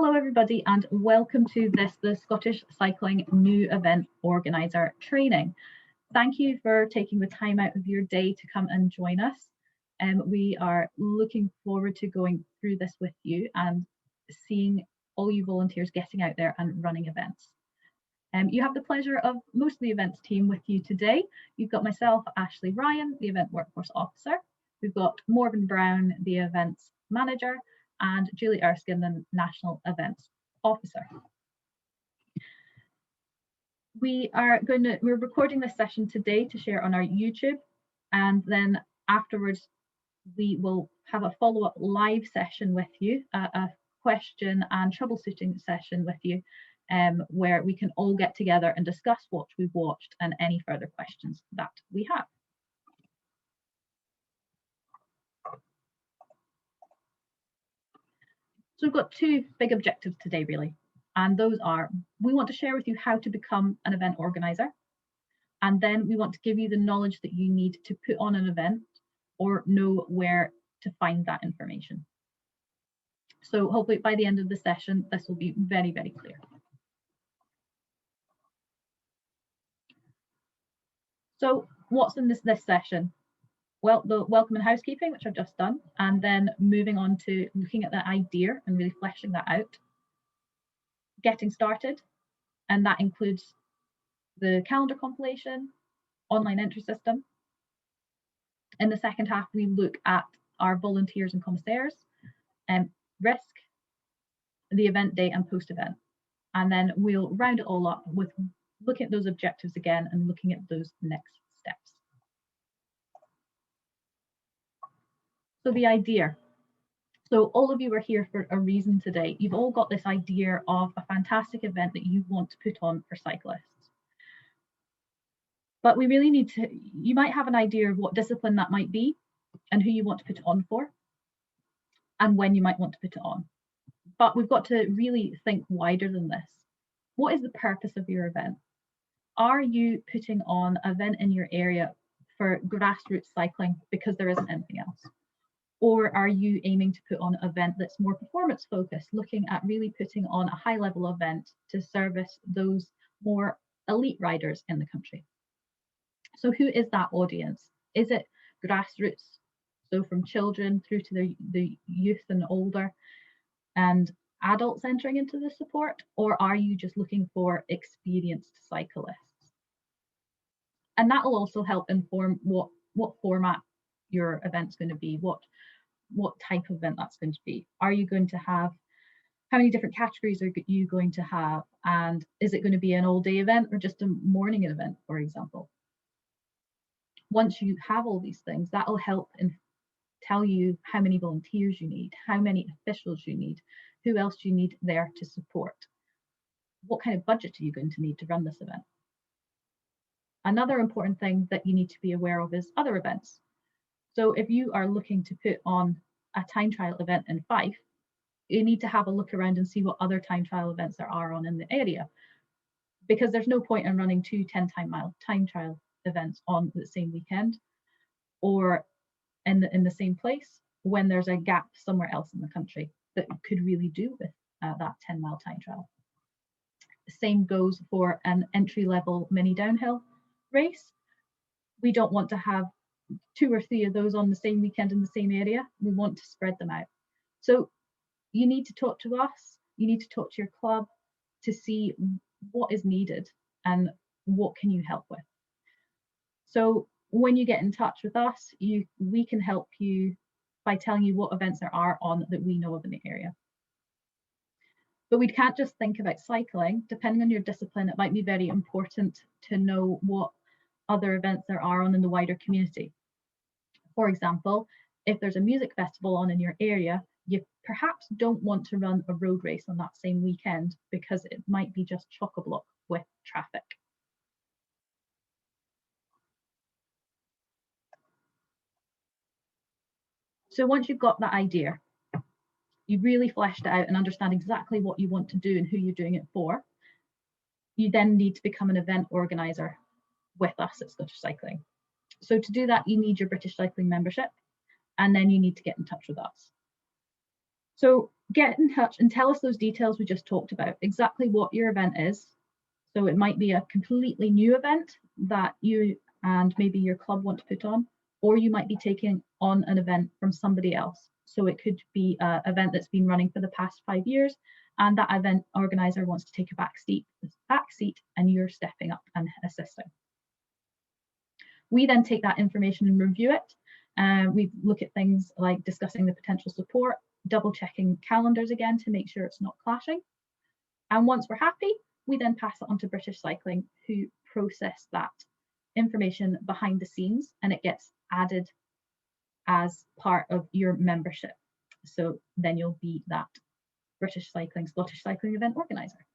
Hello everybody and welcome to the Scottish Cycling New Event Organiser Training. Thank you for taking the time out of your day to come and join us. We are looking forward to going through this with you and seeing all you volunteers getting out there and running events. You have the pleasure of most of the events team with you today. You've got myself, Ashley Ryan, the Event Workforce Officer. We've got Morgan Brown, the Events Manager, and Julie Erskine, the National Events Officer. We're recording this session today to share on our YouTube, and then afterwards we will have a follow-up live session with you, a question and troubleshooting session with you, where we can all get together and discuss what we've watched and any further questions that we have. So we've got two big objectives today, really, and those are, we want to share with you how to become an event organiser, and then we want to give you the knowledge that you need to put on an event or know where to find that information. So hopefully by the end of the session, this will be very, very clear. So what's in this session? Well, the welcome and housekeeping, which I've just done, and then moving on to looking at the idea and really fleshing that out. Getting started, and that includes the calendar compilation, online entry system. In the second half, we look at our volunteers and commissaires, risk, the event day and post-event. And then we'll round it all up with looking at those objectives again and looking at those next steps. So the idea. So all of you are here for a reason today. You've all got this idea of a fantastic event that you want to put on for cyclists. But we really need to, you might have an idea of what discipline that might be and who you want to put it on for and when you might want to put it on. But we've got to really think wider than this. What is the purpose of your event? Are you putting on an event in your area for grassroots cycling because there isn't anything else? Or are you aiming to put on an event that's more performance focused, looking at really putting on a high level event to service those more elite riders in the country? So who is that audience? Is it grassroots? So from children through to the youth and older and adults entering into the support? Or are you just looking for experienced cyclists? And that will also help inform what format your event's going to be, what type of event that's going to be. Are you going to have, how many different categories are you going to have? And is it going to be an all-day event or just a morning event, for example? Once you have all these things, that will help tell you how many volunteers you need, how many officials you need, who else do you need there to support? What kind of budget are you going to need to run this event? Another important thing that you need to be aware of is other events. So if you are looking to put on a time trial event in Fife, you need to have a look around and see what other time trial events there are on in the area, because there's no point in running two 10-mile time trial events on the same weekend or in the same place when there's a gap somewhere else in the country that could really do with that 10-mile time trial. The same goes for an entry-level mini downhill race. We don't want to have 2 or 3 of those on the same weekend in the same area. We want to spread them out. So you need to talk to us, you need to talk to your club to see what is needed and what can you help with. So when you get in touch with us, we can help you by telling you what events there are on that we know of in the area. But we can't just think about cycling. Depending on your discipline, it might be very important to know what other events there are on in the wider community. For example, if there's a music festival on in your area, you perhaps don't want to run a road race on that same weekend because it might be just chock-a-block with traffic. So once you've got that idea, you've really fleshed it out and understand exactly what you want to do and who you're doing it for, you then need to become an event organiser with us at Scottish Cycling. So to do that, you need your British Cycling membership, and then you need to get in touch with us. So get in touch and tell us those details we just talked about, exactly what your event is. So it might be a completely new event that you and maybe your club want to put on, or you might be taking on an event from somebody else. So it could be an event that's been running for the past 5 years, and that event organizer wants to take a back seat, and you're stepping up and assisting. We then take that information and review it. We look at things like discussing the potential support, double checking calendars again to make sure it's not clashing. And once we're happy, we then pass it on to British Cycling, who process that information behind the scenes, and it gets added as part of your membership. So then you'll be that British Cycling, Scottish Cycling event organizer.